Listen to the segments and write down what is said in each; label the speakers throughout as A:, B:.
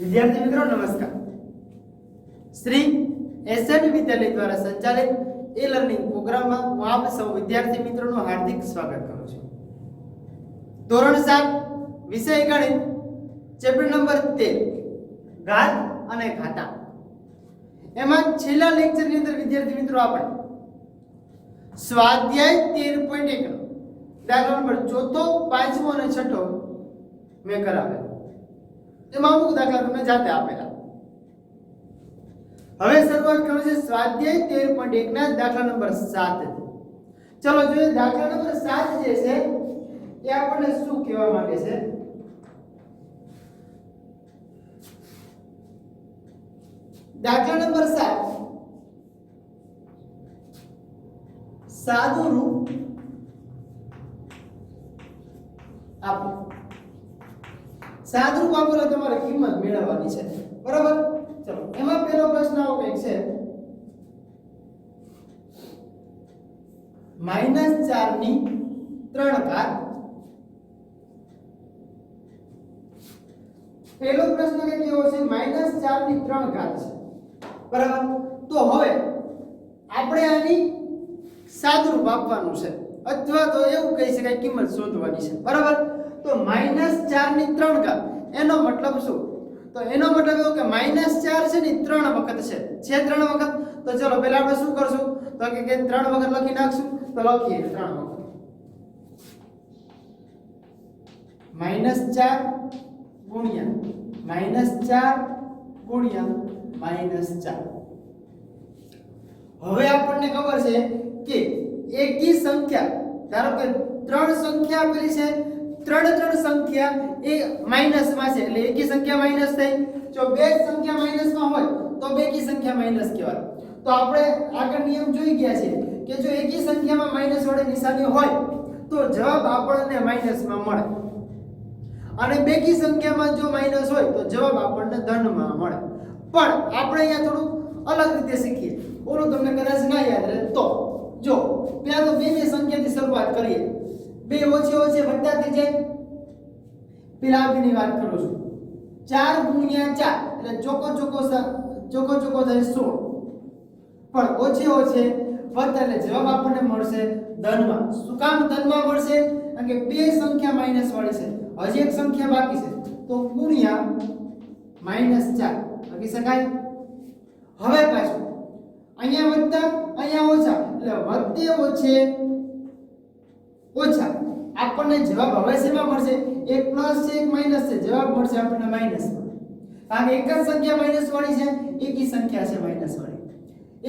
A: विद्यार्थी मित्रों नमस्कार। श्री एसएन विद्यालय द्वारा संचालित ई लर्निंग प्रोग्राम में हूँ आप सौ विद्यार्थी मित्रों हार्दिक स्वागत करूँ छूं। धोरण 7 विषय गणित चैप्टर नंबर 13 घात अने घाता एमां छेल्ला लेक्चर ની અંદર विद्यार्थी मित्रों આપણે સ્વાધ્યાય 13.1 દાખલા નંબર 4, 5મો અને 6મો મેં કરાવેલો। એમાં અમુક દાખલા તમને જાતે આપેલા। હવે શરૂઆત કરો છે સ્વાધ્યાય 13.1 ના દાખલા નંબર 7 થી। ચલો જોઈએ દાખલા નંબર 7 જે છે એ આપણને શું કહેવા માંગે છે। દાખલા નંબર 7 સાદું રૂપ આપો। સાદું રૂપ આપેલો તમારે કિંમત મેળવવાની છે, બરાબર। ચલો એમાં પહેલો પ્રશ્ન આવો કંઈક છે -4 ની 3 ઘાત। પહેલો પ્રશ્ન કે કેવો છે -4 ની 3 ઘાત છે, બરાબર। તો હવે આપણે આની સાદુરૂપ આપવાનું છે અથવા તો એવું કહી શકાય કિંમત શોધવાની છે, બરાબર। તો -4 ની 3 ઘાત એનો મતલબ શું? તો એનો મતલબ એવો કે -4 છે ને 3 વખત છે 3 વખત। તો ચલો પહેલા આપણે શું કરશું તો કે 3 વખત લખી નાખશું। તો લખીએ 3 વખત -4 ગુણ્યા -4 ગુણ્યા -4। હવે આપણને ખબર છે કે એકી સંખ્યા ધારો કે 3 સંખ્યા આપેલી છે, 3 સંખ્યા એ માઈનસ માં છે એટલે એકી સંખ્યા માઈનસ થઈ। જો બે સંખ્યા માઈનસ માં હોય તો બેકી સંખ્યા માઈનસ કહેવાય। તો આપણે આગળ નિયમ જોઈ ગયા છે કે જો એકી સંખ્યામાં માઈનસ વાળી નિશાની હોય તો જવાબ આપણને માઈનસ માં મળે, અને બેકી સંખ્યામાં જો માઈનસ હોય તો જવાબ આપણને ધન માં મળે। પણ આપણે અહીંયા થોડું અલગ રીતે શીખીએ, ઓલું તમને કદાચ ના યાદ રહે તો જો પહેલા તો બે સંખ્યાથી શરૂઆત કરીએ। બે ઓછે ઓછે વધતા થઈ જાય। પેલા આપીની વાત કરું છું 4 ગુણ્યા 4 એટલે ચોકો થાય 16, પણ ઓછે ઓછે વધતા એટલે જવાબ આપણને મળશે ધનમાં। શું કામ ધનમાં મળશે? કારણ કે બે સંખ્યા માઈનસ વાળી છે, હજી એક સંખ્યા બાકી છે તો ગુણ્યા -4 લખી શકાય। હવે પાછું અહીંયા વધતા અહીંયા ઓછા એટલે વધતે ઓછે ઓછા આપણને જવાબ હવે શેમાં મળશે? એક પ્લસ છે એક માઈનસ છે, જવાબ મળશે આપણને માઈનસ માં। કારણ કે એક જ સંખ્યા માઈનસ વાળી છે, એકી સંખ્યા છે માઈનસ વાળી।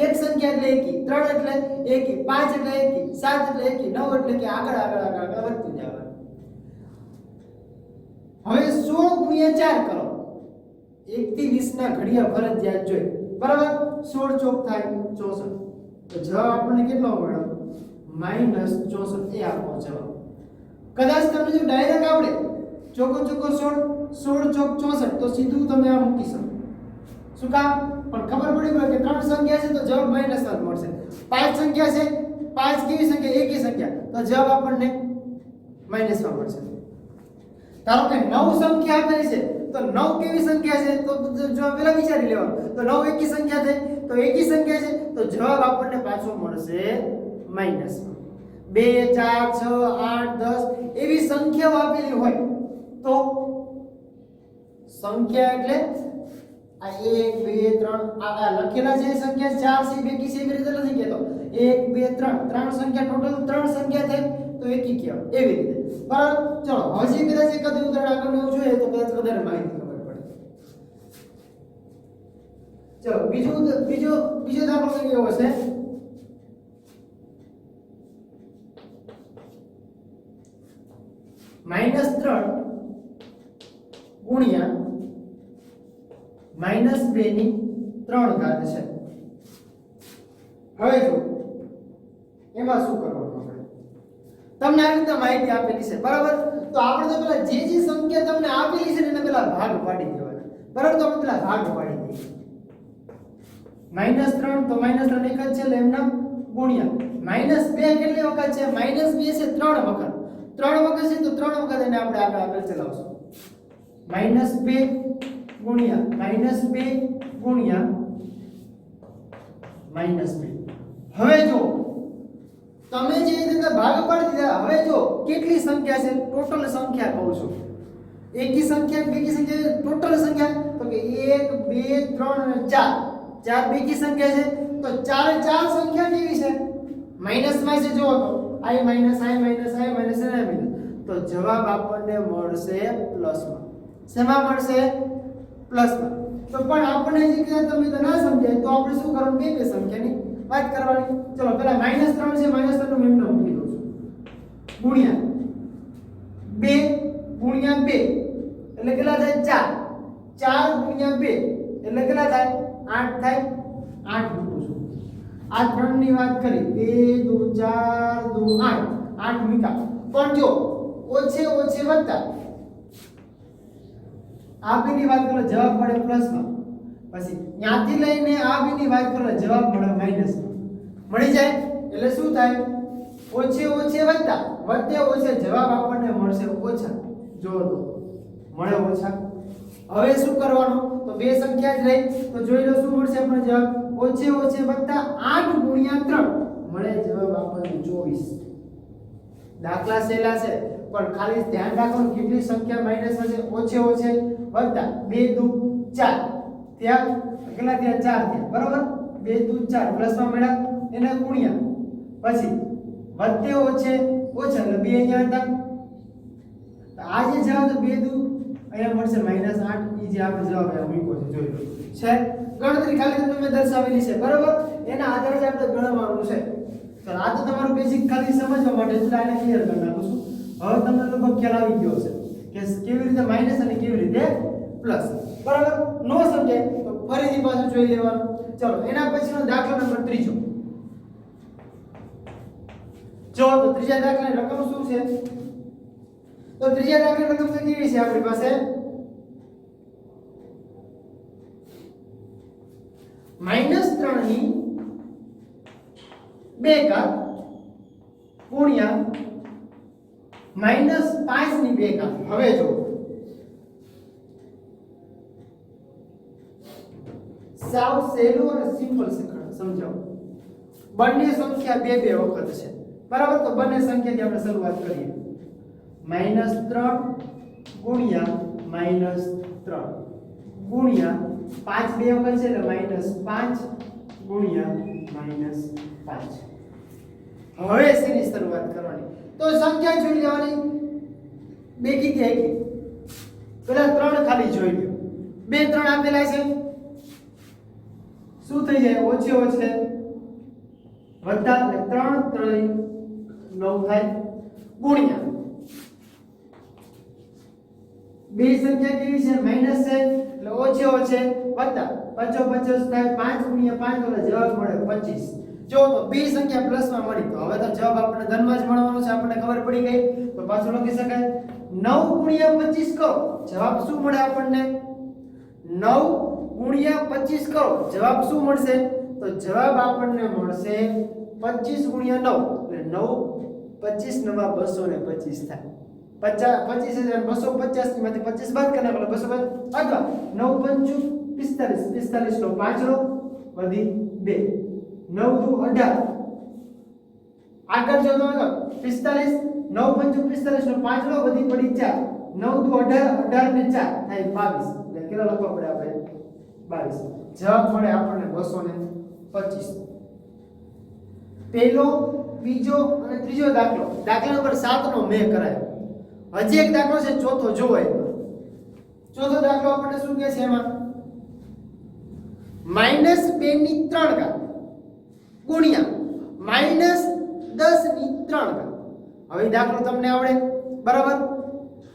A: એક સંખ્યા એટલે એકી, 3 એટલે એકી, 5 એટલે એકી, 7 એટલે એકી, 9 એટલે કે આગળ વધતું જવાનું। હવે 16 ગુણ્યા 4 કરો, 1 થી 20 ના ઘડિયા ફરજિયાત જોઈએ, બરાબર। 16 ચોક થાય 64, તો જવાબ આપણને કેટલો મળ્યો? -64 એ આપણો જવાબ। કદાચ તમને જો ડાયરેક્ટ આવડે ચોકો 16 ચોક 64 તો સીધું તમે આ મૂકી શકો। શું કામ? પણ ખબર પડી ગઈ કે 3 સંખ્યા છે તો જવાબ -7 મળશે। 5 સંખ્યા છે, 5 કેવી સંખ્યા? એકી સંખ્યા, તો જવાબ આપણને માઈનસમાં મળશે। ધારો કે 9 સંખ્યા આપેલી છે તો 9 કેવી સંખ્યા છે? તો જવાબ પહેલા વિચારી લેવાનો। તો 9 એકી સંખ્યા થઈ, તો એકી સંખ્યા છે તો જવાબ આપણને પાછો મળશે માઈનસમાં। 2 4 6 8 10 એવી સંખ્યાઓ આપેલી હોય તો સંખ્યા એટલે આ 1 2 3 આ લખેલા જે સંખ્યા 4 છે બેકી છે એવી રીતે નથી કહેતો। 1 2 3 સંખ્યા ટોટલ 3 સંખ્યા થઈ તો એકી કહેવાય એવી રીતે, બરાબર। ચલો હજી કદાચ એકાદ ઉદાહરણ આગળ એવું જોઈએ તો કદાચ વધારે માહિતી ખબર પડે। ચલો બીજો દાખલો કેવો છે -3 ગુણ્યા -2 ની 3 ઘાત છે। હવે જો એમાં શું કરવાનું આપણે? તમને આ રીતે માહિતી આપેલી છે, બરાબર। તો આપણે તો પેલા જે સંખ્યા તમને આપેલી છે એને પેલા ભાગ પાડી દેવાના, બરાબર। તો આપણે પેલા ભાગ પાડી દઈએ। -3 તો -3 એક જ છે એટલે એમના ગુણ્યા -2 કેટલી વખત છે? -2 છે 3 વખત, 3 વખત છે તો 3 વખત એને આપણે આગળ ચલાવશું। -2 ગુણ્યા -2 ગુણ્યા -2. હવે જો તમે જે રીતે ભાગ પાડી દીધા, હવે જો કેટલી સંખ્યા છે ટોટલ સંખ્યા કહું છું, એકી સંખ્યા બેકી સંખ્યા ટોટલ સંખ્યા તો કે 1 2 3 અને 4, ચાર બેકી સંખ્યા છે તો ચારે ચાર સંખ્યા કેવી છે માઈનસ માં છે. જો તો i minus i minus i minus i minus, તો જવાબ આપણને મળશે પ્લસ માં. શેમાં મળશે? પ્લસ માં. તો પણ આપણે જે કીધા તમે તો ના સમજાય તો આપણે શું કરવાનું, બે બે સંખ્યાની વાત કરવાની. ચલો પહેલા -3 છે, -3 નું મેં મૂકી દઉં છું, ગુણ્યા 2 ગુણ્યા 2 એટલે કેટલા થાય? 4 ગુણ્યા 2 એટલે કેટલા થાય? 8 થાય. 8 મૂકું છું. આ 3 ની વાત કરી, 2 2 4 2 8, 8 મૂકા. પણ જો ઓછે ઓછે વત્તા આ બે ની વાત કરો જવાબ મળે પ્લસ માં, પછી ત્યાંથી લઈને આ બે ની વાત કરો જવાબ મળે માઈનસ માં. મળી જાય એટલે શું થાય? ઓછે ઓછે વત્તા વત્તે ઓછે જવાબ આપણને મળશે ઓછા. જો તો મળે ઓછા. હવે શું કરવાનું? તો બે સંખ્યા જ રહી તો જોઈ લો શું મળશે આપણને જવાબ? ઓછે ઓછે વત્તા 8 ગુણ્યા 3 મળે જવાબ આપણને 24. દાખલા સહેલા છે પણ ખાલી ધ્યાન રાખવાનું કેટલી સંખ્યા માઈનસ હશે. ઓછે ઓછે વત્તા 2 2 4, ત્યાં કેટલા થયા? 4 થયા, બરોબર. 2 2 4 પ્લસ માં મળ્યા, એને ગુણ્યા પછી વત્તે ઓછે ઓછા એટલે 2 અહીંયા હતા. તો આ જે જવાબ તો 2 2 અહીંયા મળશે -8. ઈ જે આપણે જવાબ અહીંયા મૂક્યો છે જોઈ લો છે. ગણતરી ખાલી તમને દર્શાવેલી છે, બરોબર. એના આધારે જ આપણે ગણવાનું છે. તો આ તો તમારું બેઝિક ખાલી સમજવા માટે એટલે આને ક્લિયર કરી નાખું છું. હવે તમને લગભગ ખ્યાલ આવી ગયો છે કે કેવી રીતે માઈનસ અને કેવી રીતે પ્લસ, બરાબર. નો સમજાય તો ફરીથી પાછું જોઈ લેવાનું. ચલો એના પછીનો દાખલો નંબર 3. જો તો ત્રીજા દાખલાની રકમ શું છે? તો ત્રીજા દાખલાની રકમ તો કેવી છે આપણી પાસે? -3 ની 2 ઘાત ગુણ્યા -5 ની 2 ઘાત. હવે જો સાવ સહેલું અને સિમ્પલ સમજાવો. બંને સંખ્યા બે બે વખત છે, બરાબર. તો બંને સંખ્યાથી આપણે શરૂઆત કરીએ. -3 ગુણ્યા -3 ગુણ્યા 5 બે વખત છે એટલે -5 ગુણ્યા -5. હવે શેની શરૂઆત કરવાની? તો સંખ્યા જોઈ લેવાની. બે કીધી એકી, પેલા 3 ખાલી જોઈ લો. 2 3 આપેલા છે, શું થઈ જાય? ઓછે ઓછે વત્તા એટલે 3 3 9 થાય ગુણ્યા બે સંખ્યા કેવી છે? માઈનસ છે એટલે ઓછે ઓછે વત્તા 50 50 થાય 5 ગુણ્યા 5 એટલે જવાબ મળે 25. જો તો બે સંખ્યા પ્લસ માં મળી તો હવે તો જવાબ આપણને ધનમાં જ મળવાનો છે, આપણને ખબર પડી ગઈ. તો પાછું લખી શકાય 9 ગુણ્યા 25 કરો, જવાબ શું મળે આપણને? 9 ગુણ્યા 25 કરો, જવાબ શું મળશે? તો જવાબ આપણને મળશે 25 ગુણ્યા 9 એટલે 9 25 નવા 225 થાય. 25250 માંથી 25 બાદ કરના એટલે 250 અથવા 9 5 45 નો 5 રો વધી 2 9 દુ 18. આગળ જો તો 45 9 5 45 નો 5 રો વધી પડી 4 9 દુ 18 18 ને 4 થાય 22. એટલે કેટલા લખવા પડે આપણે? 22. જવાબ મળે આપણને 225. પહેલો, બીજો અને ત્રીજો દાખલો, દાખલા નંબર 7 નો મેં કરાયો. હજી એક દાખલો છે ચોથો, જોવો એમાં. ચોથો દાખલો આપણને શું કહે છે એમાં? -2 ની 3 ઘાત ગુણ્યા -10 ની 3 ઘાત. હવે દાખલો તમને આવડે, બરાબર.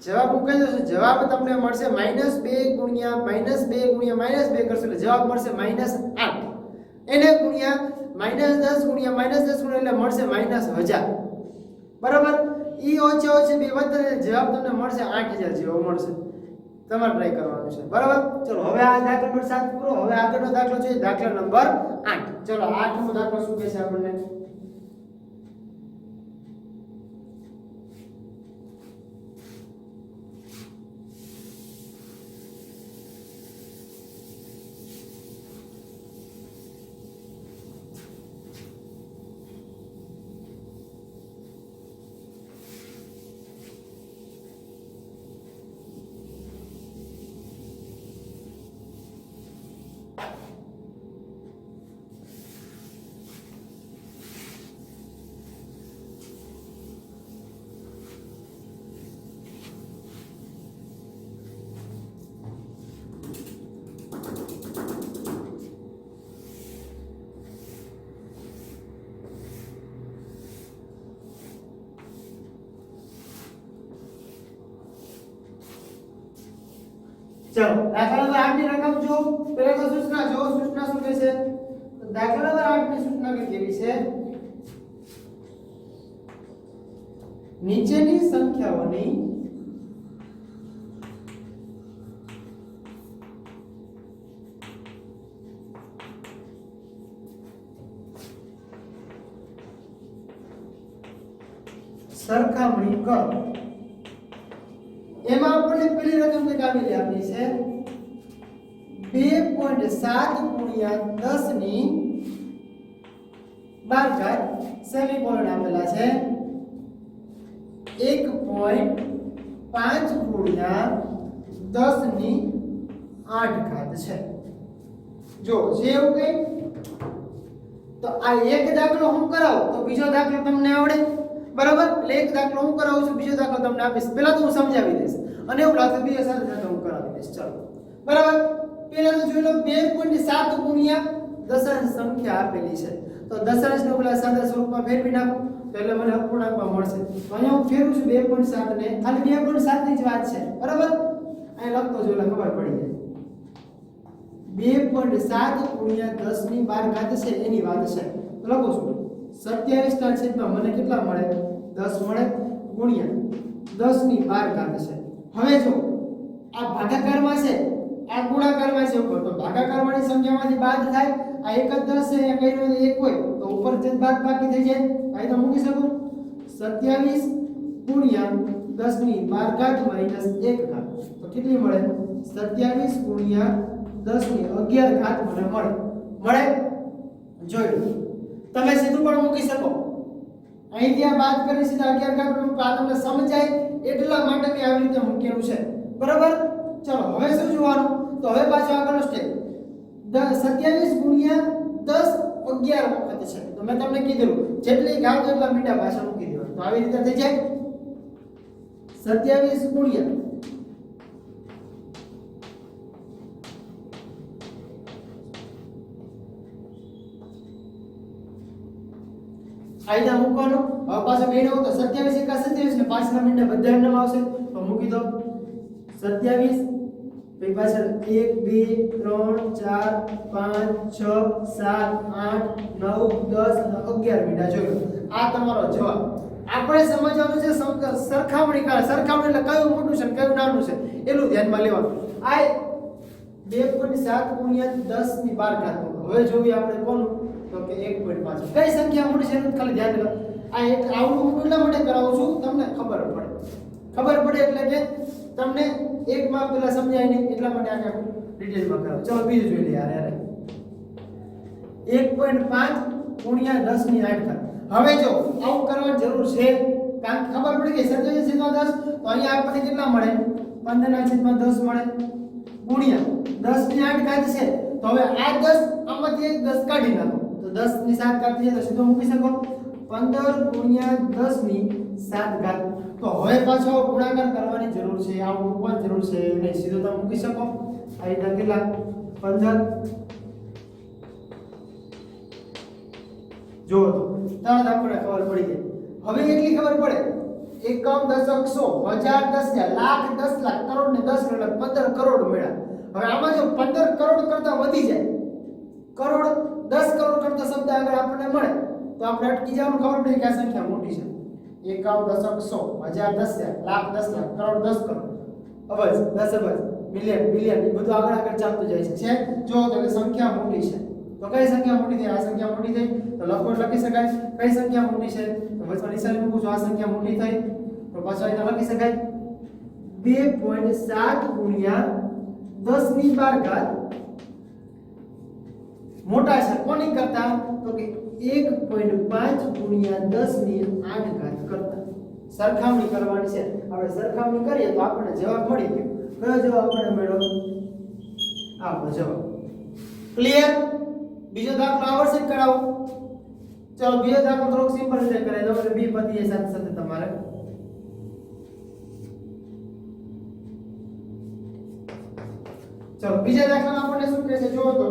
A: જવાબ હું કહી દઉં છું, જવાબ તમને મળશે -2 ગુણ્યા -2 ગુણ્યા -2 કરશો એટલે જવાબ મળશે -8. એને ગુણ્યા -10 ગુણ્યા -10 ગુણ્યા એટલે મળશે -1000, બરાબર. ઈ ઓછે ઓછે બે વધે જવાબ તમને મળશે 8000 જેવો મળશે. તમારે ટ્રાય કરવાનું છે, બરાબર. ચલો હવે આ દાખલા નંબર 7 પૂરો. હવે આગળનો દાખલો છે દાખલા નંબર 8. ચલો 8 નો દાખલો શું કહે છે આપણને? ચલો દાખલા નંબર 8 ની રકમ જો પહેલા તો સૂચના જો સૂચના શું કહે છે તો દાખલા નંબર 8 ની સૂચના કઈ કેવી છે નીચેની સંખ્યાઓની સરખામણી કરો એમાં આપણે પેલી રકમ કઈ આપેલી આપી છે 2.7 ગુણ્યા 10 ની 12 ઘાત સેમીકોલન આપેલા છે 1.5 ગુણ્યા 10 ની 8 ઘાત છે જો જે એવું કઈ તો આ એક દાખલો હું કરાવું તો બીજો દાખલો તમને આવડે બરાબર એટલે એક દાખલો હું કરાવું છું બીજો દાખલો તમને આપીશ પહેલા તો હું સમજાવી દઈશ અને એવું લાગશે બીજા સાથે સાથે હું કરાવી દઈશ ચલો બરાબર પહેલા તો જોઈ લો 2.7 ગુણ્યા દશાંશ સંખ્યા આપેલી છે તો દશાંશને ઓલા સાદા સ્વરૂપમાં ફેરવી નાખો તો એટલે મને અપૂર્ણાંકમાં મળશે તો અહીંયા હું ફેરવું છું 2.7 ને ખાલી 2.7 ની જ વાત છે બરાબર અહીં લખતો જો એટલે ખબર પડી જાય 2.7 ગુણ્યા 10 ની 12 ઘાત છે એની વાત છે તો લખું છું 27 ના છેદમાં મને કેટલા મળે 10 મળે ગુણ્યા 10 ની 12 ઘાત છે હવે જો આ ભાગાકારમાં છે આ ગુણાકારમાં છે ઉપર તો ભાગાકારવાળી સંખ્યામાંથી બાદ થાય આ એક જ 10 છે એ કઈ નો એક હોય તો ઉપર છેદ બાદ બાકી થઈ જાય આ તો મૂકી શકું 27 ગુણ્યા 10 ની 12 ઘાત માઈનસ 1 ઘાત તો કેટલી મળે 27 ગુણ્યા 10 ની 11 ઘાત મને મળે જોઈ લો તમે સીધું પણ મૂકી શકો અહીંથી આ બાદ કરી સીધા 11 ઘાત આ તમને સમજાય એટલા માટે મેં આવી રીતે મૂકેલું છે બરાબર ચલો હવે શું જોવાનું તો હવે પાછો આગળનો સ્ટેપ 27 ગુણ્યા 10 11 વખત છે તો મેં તમને કીધું જેટલી ઘાત એટલા મીંડા પાછા મૂકી દેવાનું તો આવી રીતે થઈ જાય 27 ગુણ્યા આઈદા મૂકવાનો હવે પાછો બેડો તો 27 એકા 27 ને પાછલા મિનિટે બધા એમનેમ આવશે તો મૂકી દો 27 પછી પાછળ 1 2 3 4 5 6 7 8 9 10 અને 11 મિનિટ જોયો આ તમારો જવાબ આપણે સમજવાનું છે સરખામણી એટલે કયું મોટું છે કયું નાનું છે એટલું ધ્યાનમાં લેવાનું આ 2.7 ગુણ્યા 10 ની 12 ઘાત હવે જોઈએ આપણે કોનું તો કે 1.5 કઈ સંખ્યા મોટી છે એનું ખાલી ધ્યાન રાખો આ એક આવડું હું એટલા માટે કરાવું છું તમને ખબર પડે એટલે કે તમને એક માં પેલા સમજાય નહીં એટલા માટે આ ડિટેલમાં કરાવું ચલો બીજું જોઈ લઈએ યાર 1.5 ગુણ્યા 10 ની 8 ઘાત હવે જો આવું કરવાની જરૂર છે કારણ કે ખબર પડી ગઈ 27 છેદમાં 10 તો અહીંયા આપણને કેટલા મળે 15 ના છેદમાં 10 મળે ગુણ્યા 10 ની 8 ઘાત છે તો હવે આ 10 આમાંથી એક 10 કાઢી નાખો તો 10 ની 7 ઘાત છે તો સીધો મૂકી શકો 15 ગુણ્યા 10 ની 7 ઘાત તો હવે પાછો ગુણાકાર કરવાની જરૂર છે આ મૂકવાની જરૂર છે નહીં સીધો તમે મૂકી શકો આ રીતે કેટલા 15 જો તો તરત આપણને ખબર પડી ગઈ હવે એટલી ખબર પડે એકમ દશક 100 હજાર 10 લાખ 10 લાખ કરોડ ને 10 કરોડ 15 કરોડ મળ્યા હવે આમાં જો 15 કરોડ કરતા વધી જાય કરોડ 10 કરોડ કરતા શબ્દ આગળ આપણને મળે તો આપણે અટકી જવાનું ખબર પડી કે આ સંખ્યા મોટી છે એકમ દશક 100 હજાર 10 લાખ 10 લાખ કરોડ 10 કરોડ અબજ 10 અબજ મિલિયન બિલિયન એ બધું આગળ ચાલતું જાય છે જો તો કે સંખ્યા મોટી છે તો કઈ સંખ્યા મોટી થઈ આ સંખ્યા મોટી થઈ તો લખો લખી શકાય કઈ સંખ્યા મોટી છે તો વચમાં નિશાની મૂકું છું આ સંખ્યા મોટી થઈ તો પાછો અહીં લખી શકાય 2.7 ગુણ્યા 10 ની 12 ઘાત મોટા છે કોની કરતા તો કે 1.5 ગુણ્યા 10 ની 8 ઘાત કરતા સરખામણી કરવાની છે આપણે સરખામણી કરીએ તો આપણને જવાબ મળી ગયો કયો જવાબ આપણને મળ્યો આપણો જવાબ ક્લિયર બીજો દાખલો આવડશે કરાવો ચલો બીજો દાખલો થોડોક સિમ્પલ રીતે કરાવી દો એટલે બી પતિએ સાથે સાથે તમારે ચલો બીજા દાખલામાં આપણને શું કહે છે જોવો તો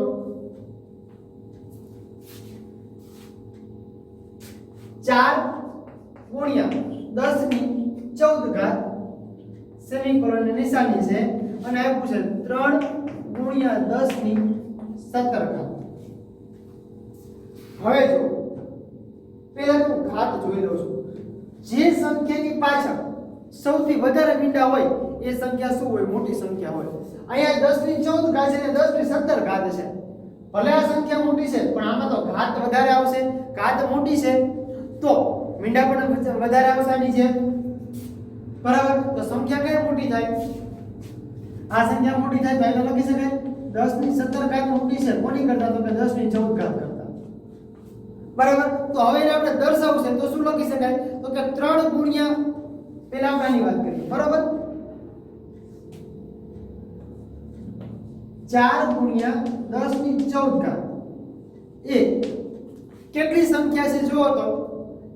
A: 4 ગુણ્યા 10 ની 14 ઘાત સેમીકોલન ની નિશાની છે અને આપ્યું છે 3 ગુણ્યા 10 ની 17 ઘાત. હવે જો પહેલા હું ઘાત જોઈ લઉં છું. જે સંખ્યાની પાછળ સૌથી વધારે મીંડા હોય એ સંખ્યા શું હોય? મોટી સંખ્યા હોય. અહીંયા 10 ની 14 ઘાત છે અને 10 ની 17 ઘાત છે. ભલે આ સંખ્યા મોટી છે પણ આમાં તો ઘાત વધારે આવશે. ઘાત મોટી છે તો મીંડા પણ વધારે આવશે આની જેમ. બરાબર? તો સંખ્યા કઈ મોટી થાય? આ સંખ્યા મોટી થાય તો લખી શકાય 10 ની 17 ઘાત મોટી છે. કોની કરતા? તો કે 10 ની 14 ઘાત કરતા. બરાબર? તો હવે એને આપણે દર્શાવવું છે તો શું લખી શકાય? તો કે 3 ગુણ્યા પહેલા આપણે આની વાત કરીએ. બરાબર? 4 ગુણ્યા 10 ની 14 ઘાત એ કેટલી સંખ્યા છે જુઓ તો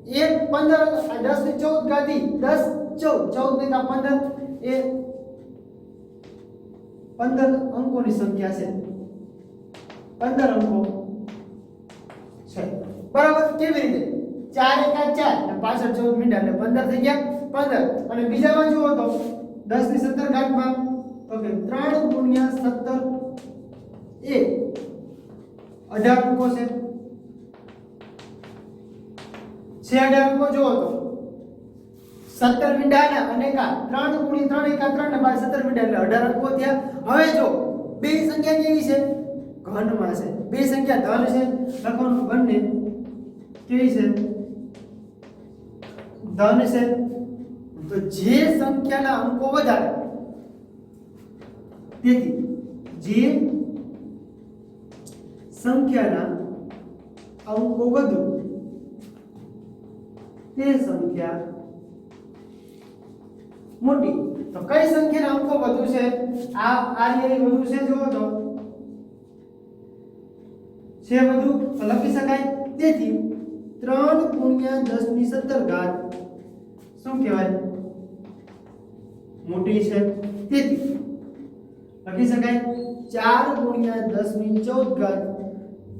A: 1 15 10 ની 14 ઘાત 10 14 ને 15 એ 15 અંકોની સંખ્યા છે. 15 અંકો છે. બરાબર? કેવી રીતે? 4 એકા 4 અને પાછળ 14 મીંડા એટલે 15 થઈ ગયા. 15 અને બીજામાં જુઓ તો 10 ની 17 ઘાતમાં તો કે 3 ગુણ્યા 17 એ 18 અંકો છે. 18 અંકો જુઓ તો 17 મીંડાના અને 3 ગુણ્યા 3 એકા 3 ને બાદ 17 મીંડા એટલે 18 અંકો થયા. હવે જો બે સંખ્યા કેવી છે? ઘનમાં છે. બે સંખ્યા ધન છે. લખવાનું બંને કેવી છે? ધન છે. તો જે સંખ્યાના અંકો વધારે તેથી જે સંખ્યાના અંકો વધુ તે સંખ્યા મોટી. તો કઈ સંખ્યાના અંકો વધુ છે? આ વધુ છે જુઓ તો છે વધુ તો લખી શકાય. તેથી 3 ગુણ્યા 10 ની 17 ઘાત શું કહેવાય? મોટી છે. તેથી લખી શકાય 4 ગુણ્યા 10 ની 14 ઘાત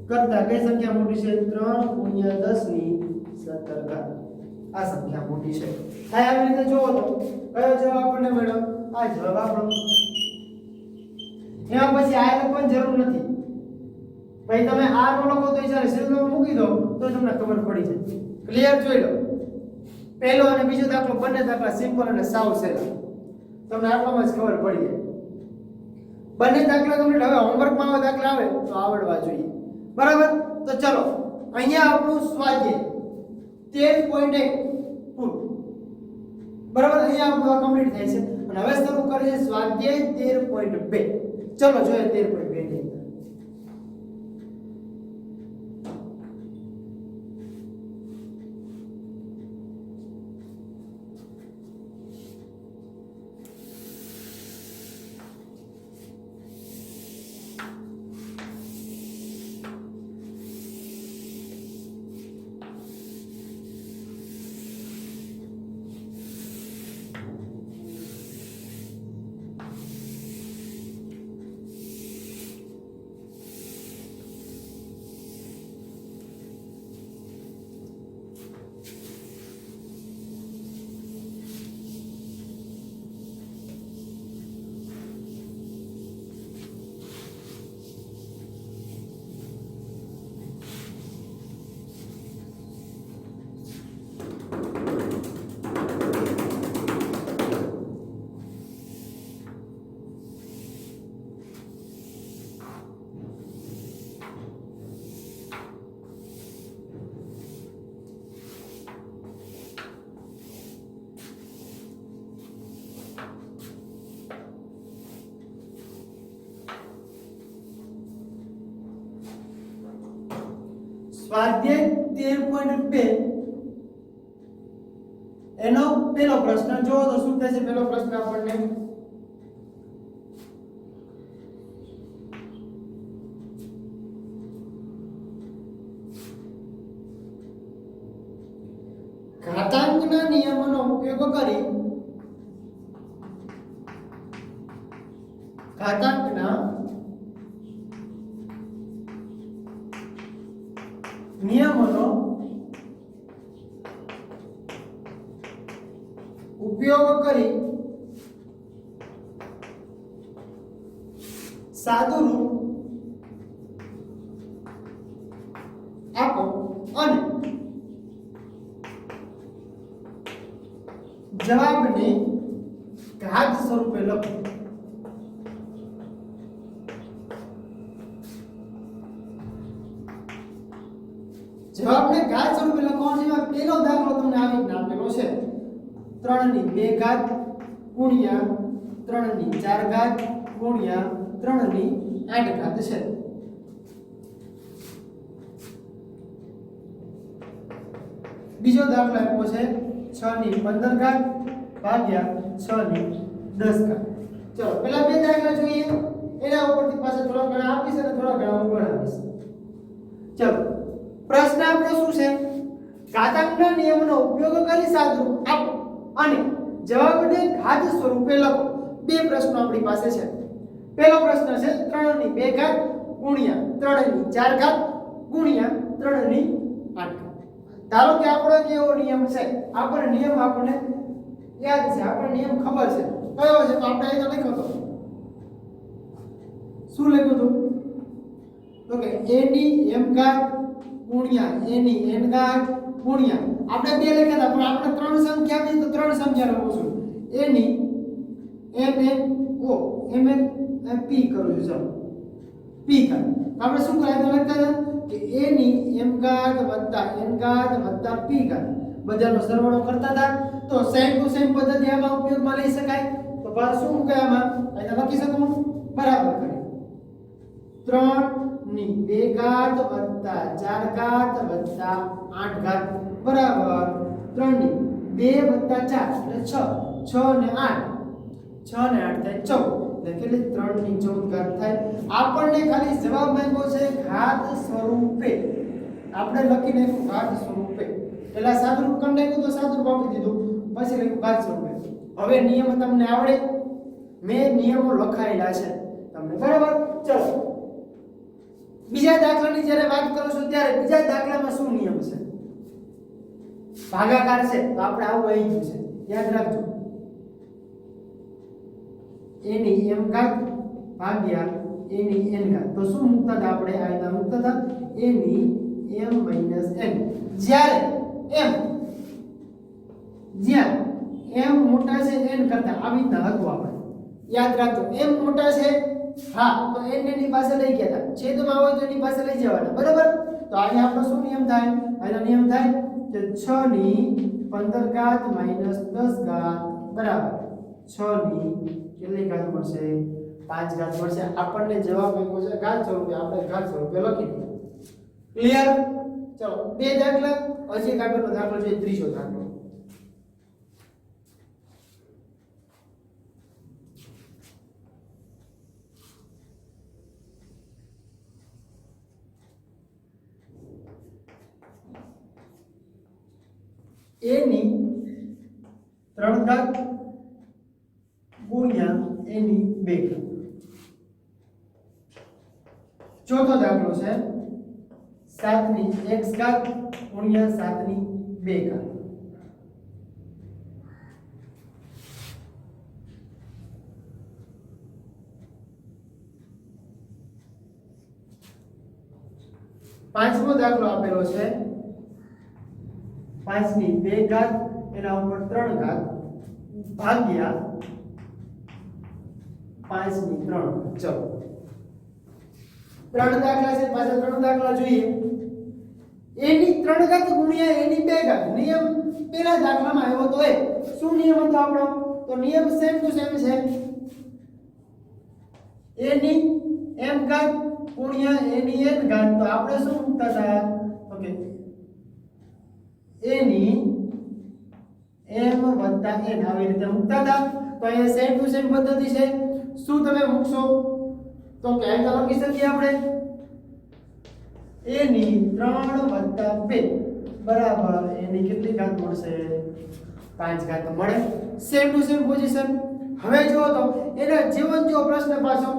A: કરતા કઈ સંખ્યા મોટી છે? 3 ગુણ્યા 10 ની 17 ઘાત. આ સંખ્યા મોટી છે. થાય આવી રીતે જોવો તો કયો જવાબ આપણને મળ્યો? આ જવાબ આપણો. એમાં પછી આ લખવાની જરૂર નથી. ભાઈ તમે આ નો લખો તો ચાલે, સીધું મૂકી દો તો તમને ખબર પડી જાય. ક્લિયર? જોઈ લો. પહેલો અને બીજો દાખલો બંને દાખલા સિમ્પલ અને સાવ સહેલા. તમને આટલામાં જ ખબર પડી જાય. બંને દાખલા કમ્પ્લીટ. હવે હોમવર્કમાં આવા દાખલા આવે તો આવડવા જોઈએ. બરાબર? તો ચલો અહીંયા આપણું સ્વાધ્યાય 13.1 ફૂટ. બરાબર? અહીંયા આપણું કમ્પ્લીટ થાય છે અને હવે શરૂ કરીએ છીએ સ્વાધ્યાય 13.2. ચલો જોઈએ 13.2 ની અંદર. સ્વાધ્યાય 13.2 એનો પહેલો પ્રશ્ન જો તો શું કહે છે? પહેલો પ્રશ્ન આપણને ઘાતાંકના નિયમોનો ઉપયોગ કરી ઘાતાંકના નિયમોનો ઉપયોગ કરી સાદું રૂપ આપો અને જવાબને ઘાત સ્વરૂપે લખો. જવાબને ઘાત સ્વરૂપે લખવાનો છે. પહેલો દાખલો તમને આવી રીતના આપેલો છે 3 ની 2 ઘાત ગુણ્યા 3 ની 4 ઘાત ગુણ્યા 3 ની 8 ઘાત છે. બીજો દાખલો આપ્યો છે 6 ની 15 ઘાત ભાગ્યા 6 ની 10 ઘાત. ચલો પહેલા બે દાખલા જોઈએ, એના ઉપરથી પાછા થોડા ઘણા આપીશ અને થોડા ઘણા ઉપર આપીશ. ચલો પ્રશ્ન આપણો શું છે? ઘાતાંકના નિયમનો ઉપયોગ કરી સાદુરૂપ આપો અને જવાબને ઘાત સ્વરૂપે લખો. બે પ્રશ્નો આપણી પાસે છે. પહેલો પ્રશ્ન છે 3 ની 2 ઘાત ગુણ્યા 3 ની 4 ઘાત ગુણ્યા 3 ની 8 ઘાત. ધારો કે આપણો કેવો નિયમ છે, આપણને નિયમ આપણને યાદ છે, આપણને નિયમ ખબર છે. કયો છે? તો આપણે અહીં લખ્યો હતો. શું લખ્યું હતું? તો કે a ની m ઘાત ગુણ્યા a ની n ઘાત ગુણ્યા આપણે બે લખ્યા હતા, પણ આપણે ત્રણ સંખ્યા આપી તો ત્રણ સંખ્યા લખું છું. a ની m n o m n p કરું છું. ચાલો p ઘાત આપણે શું કરાય લખતા હતા કે a ની m ઘાત વત્તા n ઘાત વત્તા p ઘાત બધાનો સરવાળો કરતા હતા. તો સેમ ટુ સેમ પદ્ધતિ આમાં ઉપયોગમાં લઈ શકાય. તો બસ શું મૂકાય આમાં? અહીં લખી શકું બરાબર કરી 3 ની 2 ઘાત વત્તા 4 ઘાત વત્તા 8 ઘાત બરાબર 3 ની 2 વત્તા 4 એટલે 6 6 ને 8 6 ને 8 થાય 14 એટલે કેટલી 3 ની 14 ઘાત થાય. આપણને ખાલી જવાબ માંગ્યો છે ઘાત સ્વરૂપે. આપણે લખી નાખ્યું ઘાત સ્વરૂપે. પહેલા સાદુરૂપ કરી નાખ્યું તો સાદુરૂપ આપી દીધું, પછી લખ્યું ઘાત સ્વરૂપે. હવે નિયમ તમને આવડે? મેં નિયમો લખાયેલા છે તમને બરાબર. ચલો બીજા દાખલાની જ્યારે વાત કરું છું ત્યારે બીજા દાખલામાં શું નિયમ છે? ભાગાકાર છે. તો આપણે આવું આવી ગયું છે, યાદ રાખજો. a ની m ઘાત ભાગ્યા a ની n ઘાત. તો શું મૂકતા હતા આપણે? આ રીતે મૂકતા હતા a ની m - n. જ્યારે જ્યાં m મોટા છે n કરતા, આવી રીતના હતું આપણે. યાદ રાખજો m મોટા છે, હા, તો n ની પાસે લઈ ગયા હતા. છેદમાં હોય તો એની પાસે લઈ જવાના બરાબર. તો અહીંયા આપણો શું નિયમ થાય? આનો નિયમ થાય કે 6 ની 15 ઘાત - 10 ઘાત બરાબર 6 ની કેટલી ઘાત મળશે? 5 ઘાત મળશે. આપણને જવાબ આપ્યો છે ઘાત સ્વરૂપે, આપણે ઘાત સ્વરૂપે લખી દીધું. ક્લિયર? ચલો બે દાખલા, હજી એક આગળનો દાખલો છે, ત્રીજો દાખલો. a ની 3 ઘાત ગુણ્યા a ની 2 ઘાત. ચોથો દાખલો છે 7 ની x ઘાત ગુણ્યા 7 ની 2 ઘાત. પાંચમો દાખલો આપેલો છે 5 ની 2 ઘાત એના ઉપર 3 ઘાત ભાગ્યા 5 ની 3. ચલો ત્રણ દાખલા છે, પાછા ત્રણ દાખલા જોઈએ. a ની 3 ઘાત ગુણ્યા a ની 2 ઘાત. નિયમ પહેલા દાખલામાં આવ્યો તો એ શું નિયમ હતો આપણો? તો નિયમ સેમ ટુ સેમ છે. a ની m ઘાત ગુણ્યા a ની n ઘાત. તો આપણે શું મૂકતા હતા? ઓકે, a ની m વત્તા n આવી રીતે મૂકતા હતા. તો અહીંયા સેમ ટુ સેમ પદ્ધતિ છે. શું તમે મૂકશો? તો કે અહીં લખી શકીએ આપણે a ની 3 વત્તા 2 બરાબર a ની કેટલી ઘાત મળશે? 5 ઘાત મળે. Same to same position. હવે જુઓ તો એનો જીવન જો પ્રશ્ન પાછો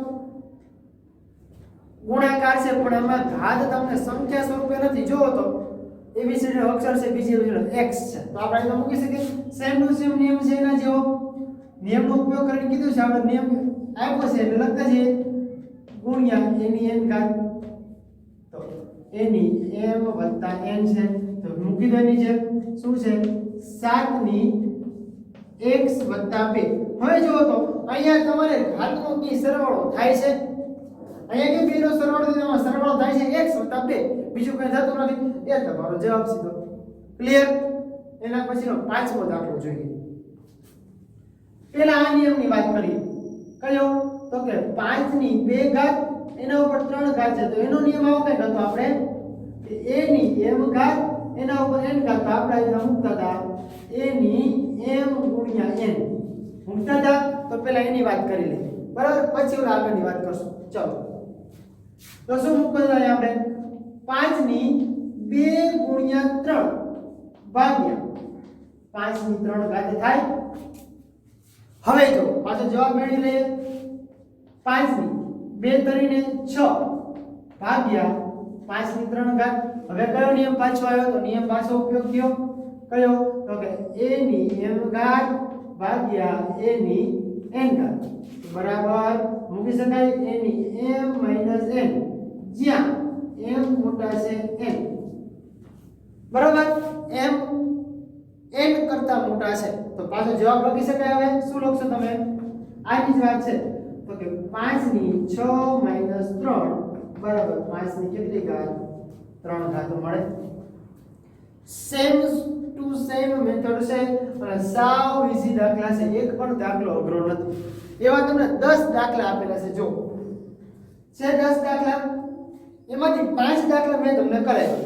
A: ગુણાકાર છે, પણ આમાં ઘાત તમને સંખ્યા સ્વરૂપે નથી. જુઓ તો ABCD નો અક્ષર છે, બીજી x છે, તો આપણે તો મૂકી શકીએ. સેમ ટુ સેમ નિયમ છે એના જેવો. નિયમનો ઉપયોગ કરીને કીધું છે આપણે, નિયમ આપ્યો છે એટલે લખતા જઈએ ગુણ્યા એની n ઘાત, તો એની m વત્તા n છે તો મૂકી દો નીચે શું છે 7 ની x વત્તા 2. હવે જુઓ તો અહીંયા તમારે ઘાતનો કી સરવાળો થાય છે, અહીંયા કે 2 નો સરવાળો તો એમાં સરવાળો થાય છે x વત્તા 2, બીજું કંઈ થતું નથી. એ તમારો જવાબ સીધો. ક્લિયર? એના પછીનો પાંચમો દાખલો જોઈએ. પહેલા આ નિયમની વાત કરીએ. કયો? તો કે 5 ની 2 ઘાત એના ઉપર 3 ઘાત છે તો એનો નિયમ આવો કઈ હતો આપણે કે a ની m ઘાત એના ઉપર n ઘાત, તો આપણે અહીંયા મૂકતા હતા a ની m ગુણ્યા n મૂકતા હતા. તો પહેલા એની વાત કરી લઈએ, બરાબર? પછી ઓલા આગળની વાત કરશું. ચલો તો શું મૂકતા હતા આપણે 5 ની 2 ગુણ્યા 3 ભાગ્યા 5 ની 3 ઘાત થાય. હવે જો પાછો જવાબ મેળવી લઈએ. 5 ની 2 તરીને 6 ભાગ્યા 5 ની 3 ઘાત. હવે કયો નિયમ પાછો આવ્યો? તો નિયમ પાછો ઉપયોગ થયો. કયો? તો કે a ની m ઘાત ભાગ્યા a ની n ઘાત બરાબર મૂકી શકાય a ની m - n, જ્યાં m મોટા છે n, બરાબર? m n કરતા મોટા છે તો પાછો જવાબ લખી શકાય. હવે શું લખશો તમે? આની જ વાત છે તો કે 5 ની 6 - 3 બરાબર 5 ની કેટલી ઘાત? 3 ઘાતો મળે. સેમ ટુ સેમ મેથડ છે અને સાવ ઈઝી દાખલા છે, એક પણ દાખલો અઘરો નથી. એવા તમને 10 દાખલા આપેલા છે. જો છે 10 દાખલા, એમાંથી 5 દાખલા મેં તમને કરાવ્યા.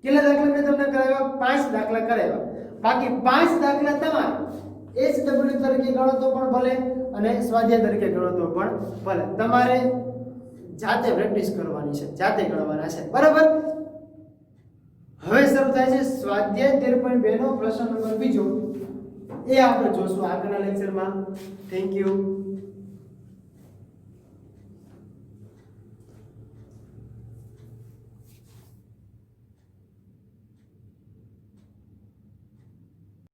A: કેટલા દાખલા મેં તમને કરાવ્યા? 5 દાખલા કરાવ્યા. બાકી 5 દાખલા તમારે HW તરીકે ગણો તો પણ ભલે અને સ્વાધ્યાય તરીકે ગણો તો પણ ભલે, તમારે જાતે પ્રેક્ટિસ કરવાની છે, જાતે ગણવાના છે, બરાબર? હવે શરૂ થાય છે સ્વાધ્યાય 13.2 નો પ્રશ્ન નંબર બીજો. એ આપણે જોશું આગળના લેક્ચરમાં. Thank you.